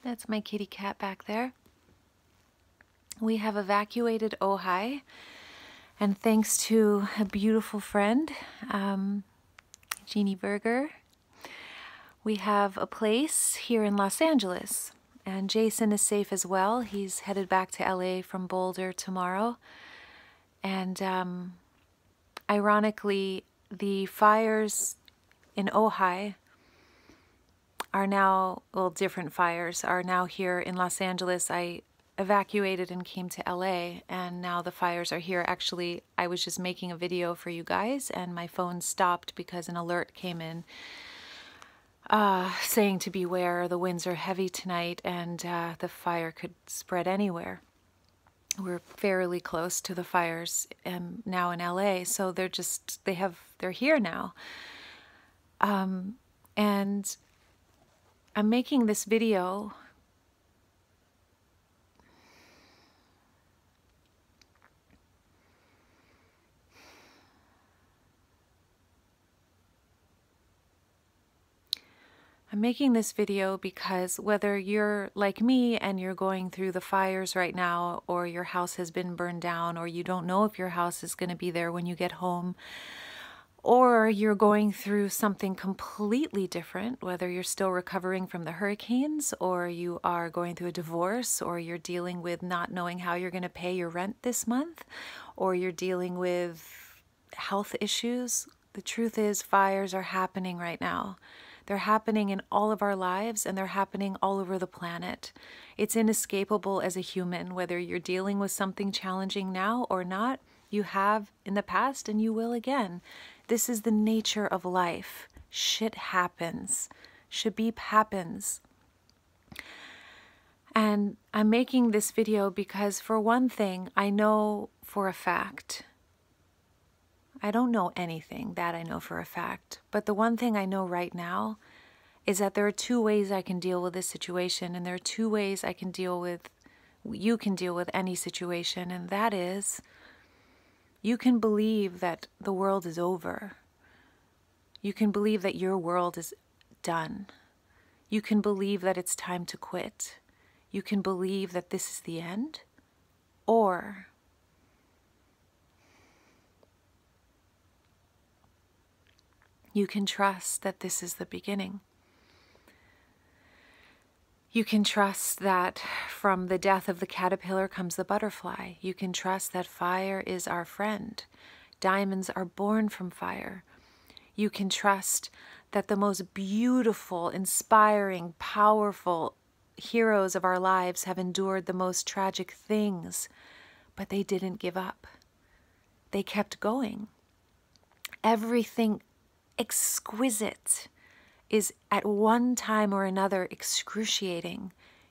That's my kitty cat back there. We have evacuated Ojai, and thanks to a beautiful friend, Jeannie Berger, we have a place here in Los Angeles. And Jason is safe as well. He's headed back to LA from Boulder tomorrow. And ironically, the fires in Ojai are now, well, different fires are now here in Los Angeles. I evacuated and came to LA, and now the fires are here. Actually, I was just making a video for you guys, and my phone stopped because an alert came in saying to beware, the winds are heavy tonight, and the fire could spread anywhere. We're fairly close to the fires now in LA, so they're here now. And I'm making this video because whether you're like me and you're going through the fires right now, or your house has been burned down, or you don't know if your house is going to be there when you get home, or you're going through something completely different, whether you're still recovering from the hurricanes, or you are going through a divorce, or you're dealing with not knowing how you're going to pay your rent this month, or you're dealing with health issues, the truth is fires are happening right now. They're happening in all of our lives, and they're happening all over the planet. It's inescapable as a human, whether you're dealing with something challenging now or not. You have in the past, and you will again. This is the nature of life. Shit happens. Shabib happens. And I'm making this video because, for one thing, I know for a fact, I don't know anything, that I know for a fact, but the one thing I know right now is that there are two ways I can deal with this situation, and there are two ways you can deal with any situation, and that is, you can believe that the world is over. You can believe that your world is done. You can believe that it's time to quit. You can believe that this is the end, or you can trust that this is the beginning. You can trust that from the death of the caterpillar comes the butterfly. You can trust that fire is our friend. Diamonds are born from fire. You can trust that the most beautiful, inspiring, powerful heroes of our lives have endured the most tragic things, but they didn't give up. They kept going. Everything exquisite is at one time or another excruciating.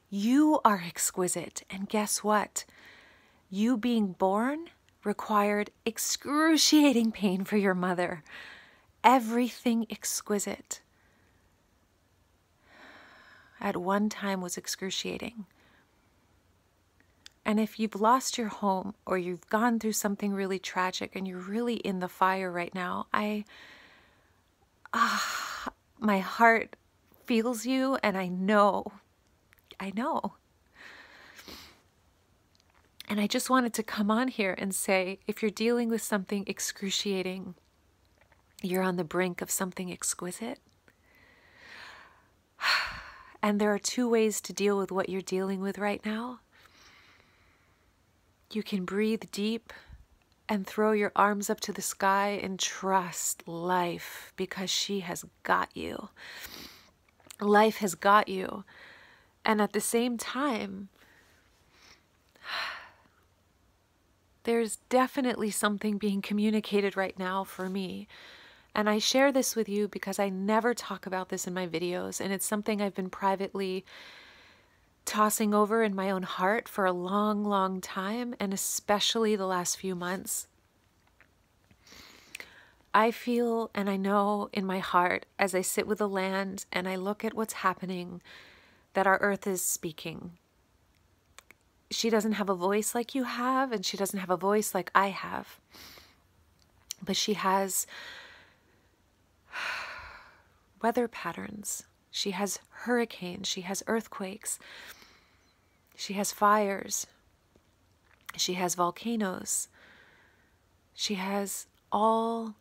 You are exquisite, and guess what? You being born required excruciating pain for your mother. Everything exquisite at one time was excruciating. And if you've lost your home, or you've gone through something really tragic and you're really in the fire right now, my heart feels you, and I know. And I just wanted to come on here and say, if you're dealing with something excruciating, you're on the brink of something exquisite. And there are two ways to deal with what you're dealing with right now. You can breathe deep and throw your arms up to the sky and trust life, because she has got you. Life has got you. And at the same time, there's definitely something being communicated right now for me. And I share this with you because I never talk about this in my videos, and it's something I've been privately tossing over in my own heart for a long, long time, and especially the last few months. I feel, and I know in my heart, as I sit with the land and I look at what's happening, that our earth is speaking. She doesn't have a voice like you have, and she doesn't have a voice like I have. But she has weather patterns. She has hurricanes. She has earthquakes. She has fires. She has volcanoes. She has all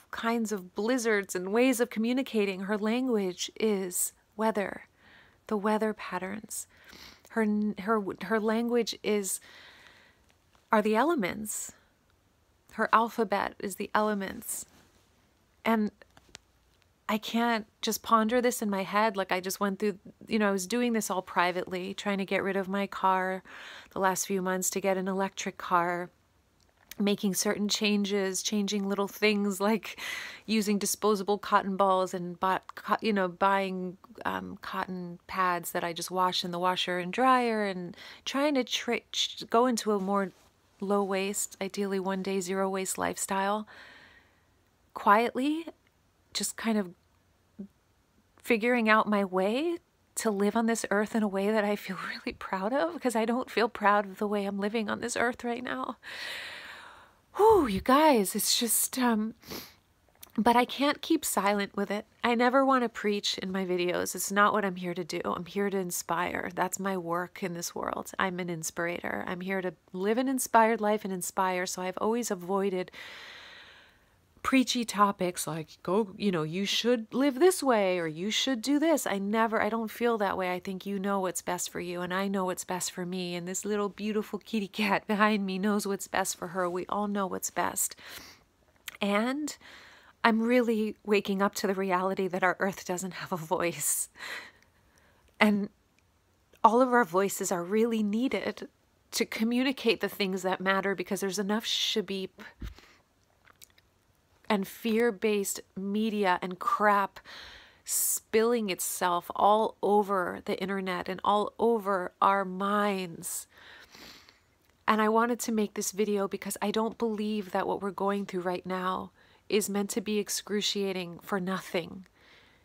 kinds of blizzards and ways of communicating. Her language is weather, the weather patterns. Her language are the elements. Her alphabet is the elements. And I can't just ponder this in my head. Like I just went through, I was doing this all privately, trying to get rid of my car the last few months to get an electric car, making certain changes, changing little things like using disposable cotton balls and buying cotton pads that I just wash in the washer and dryer, and trying to go into a more low waste, ideally one day zero waste lifestyle quietly, just kind of figuring out my way to live on this earth in a way that I feel really proud of, because I don't feel proud of the way I'm living on this earth right now. Whew, you guys, it's just, but I can't keep silent with it. I never want to preach in my videos. It's not what I'm here to do. I'm here to inspire. That's my work in this world. I'm an inspirator. I'm here to live an inspired life and inspire. So I've always avoided preachy topics like, you should live this way or you should do this. I don't feel that way. I think you know what's best for you and I know what's best for me. And this little beautiful kitty cat behind me knows what's best for her. We all know what's best. And I'm really waking up to the reality that our earth doesn't have a voice. And all of our voices are really needed to communicate the things that matter, because there's enough shabeep and fear-based media and crap spilling itself all over the internet and all over our minds. And I wanted to make this video because I don't believe that what we're going through right now is meant to be excruciating for nothing.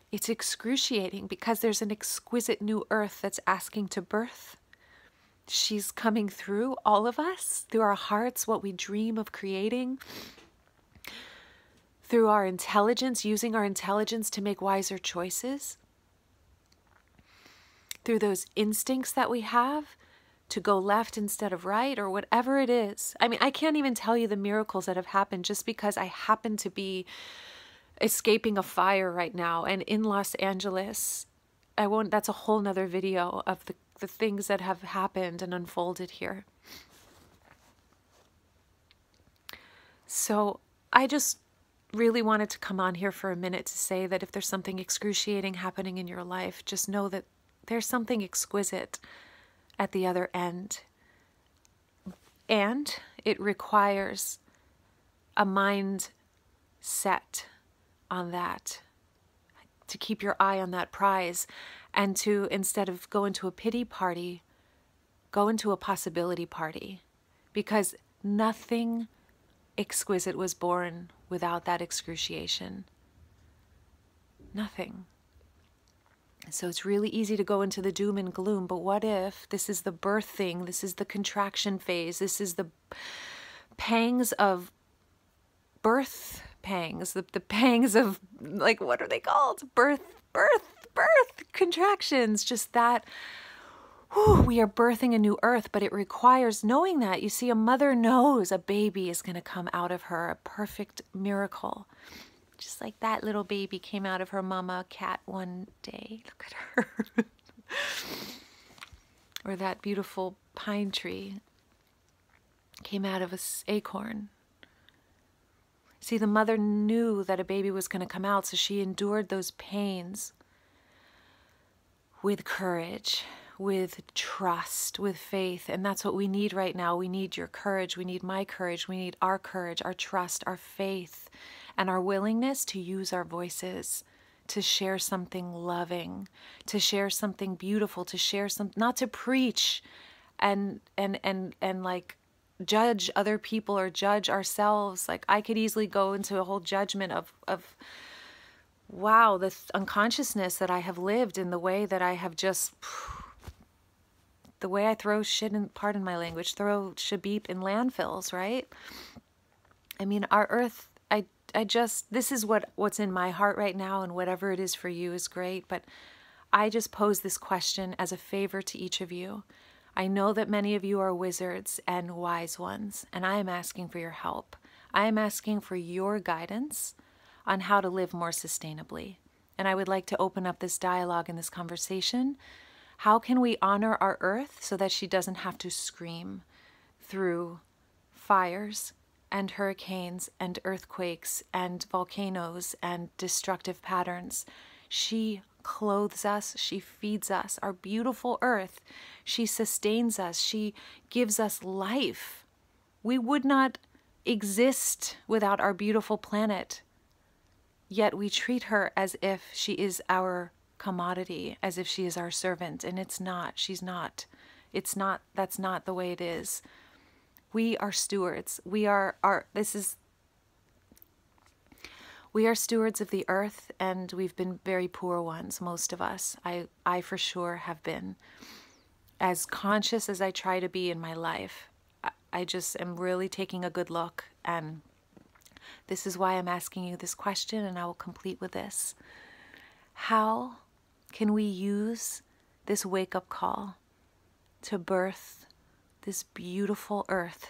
It's excruciating because there's an exquisite new earth that's asking to birth. She's coming through all of us, through our hearts, what we dream of creating, through our intelligence, using our intelligence to make wiser choices, through those instincts that we have to go left instead of right, or whatever it is. I mean, I can't even tell you the miracles that have happened just because I happen to be escaping a fire right now. And in Los Angeles, that's a whole nother video of the things that have happened and unfolded here. So I just really wanted to come on here for a minute to say that if there's something excruciating happening in your life, just know that there's something exquisite at the other end. And it requires a mind set on that, to keep your eye on that prize, and to, instead of go into a pity party, go into a possibility party, because nothing exquisite was born without that excruciation. Nothing. So it's really easy to go into the doom and gloom, but what if this is the birthing, this is the contraction phase, this is the pangs of birth pangs, the pangs of, like, what are they called? Birth contractions, just that. We are birthing a new earth, but it requires knowing that. You see, a mother knows a baby is going to come out of her, a perfect miracle. Just like that little baby came out of her mama cat one day. Look at her. Or that beautiful pine tree came out of an acorn. See, the mother knew that a baby was going to come out, so she endured those pains with courage, with trust, with faith. And that's what we need right now. We need your courage. We need my courage. We need our courage, our trust, our faith, and our willingness to use our voices to share something loving, to share something beautiful, to share something, not to preach and like judge other people or judge ourselves. Like, I could easily go into a whole judgment of wow, the unconsciousness that I have lived in the way that I have just, the way I throw shit in, pardon my language, throw shabeep in landfills, right? I mean, our earth, I just, this is what's in my heart right now, and whatever it is for you is great, but I just pose this question as a favor to each of you. I know that many of you are wizards and wise ones, and I am asking for your help. I am asking for your guidance on how to live more sustainably. And I would like to open up this dialogue and this conversation. How can we honor our earth so that she doesn't have to scream through fires and hurricanes and earthquakes and volcanoes and destructive patterns? She clothes us, she feeds us, our beautiful earth. She sustains us, she gives us life. We would not exist without our beautiful planet. Yet we treat her as if she is our commodity, as if she is our servant, and it's not. She's not. It's not. That's not the way it is. We are stewards. We are stewards of the earth, and we've been very poor ones, most of us. I for sure have been. As conscious as I try to be in my life, I just am really taking a good look, and this is why I'm asking you this question, and I will complete with this. How can we use this wake-up call to birth this beautiful earth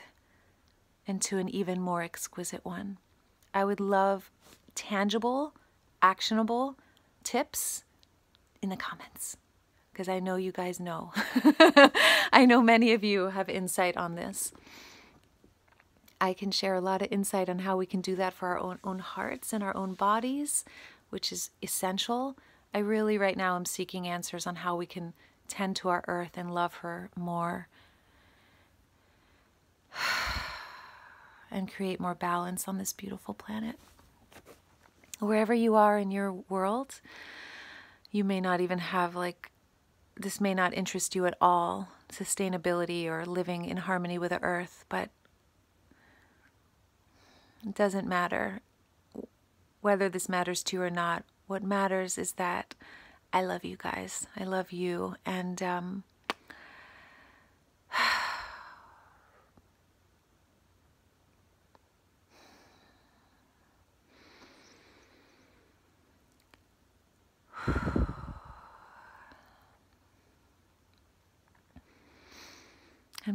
into an even more exquisite one? I would love tangible, actionable tips in the comments, because I know you guys know. I know many of you have insight on this. I can share a lot of insight on how we can do that for our own hearts and our own bodies, which is essential. I really right now am seeking answers on how we can tend to our earth and love her more and create more balance on this beautiful planet. Wherever you are in your world, you may not even have this may not interest you at all, sustainability or living in harmony with the earth, but it doesn't matter whether this matters to you or not. What matters is that I love you guys. I love you. And I'm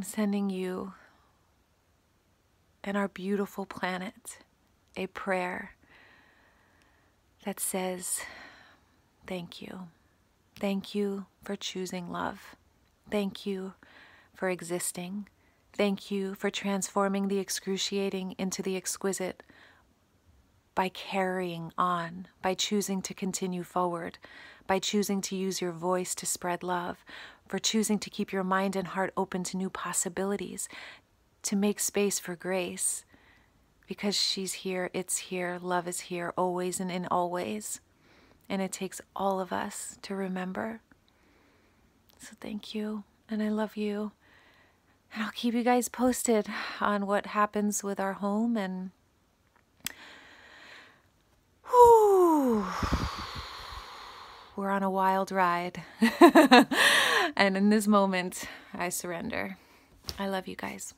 sending you and our beautiful planet a prayer that says, thank you. Thank you for choosing love. Thank you for existing. Thank you for transforming the excruciating into the exquisite by carrying on, by choosing to continue forward, by choosing to use your voice to spread love, for choosing to keep your mind and heart open to new possibilities, to make space for grace, because she's here, it's here, love is here, always and in all ways. And it takes all of us to remember. So thank you, and I love you. And I'll keep you guys posted on what happens with our home, and we're on a wild ride. And in this moment, I surrender. I love you guys.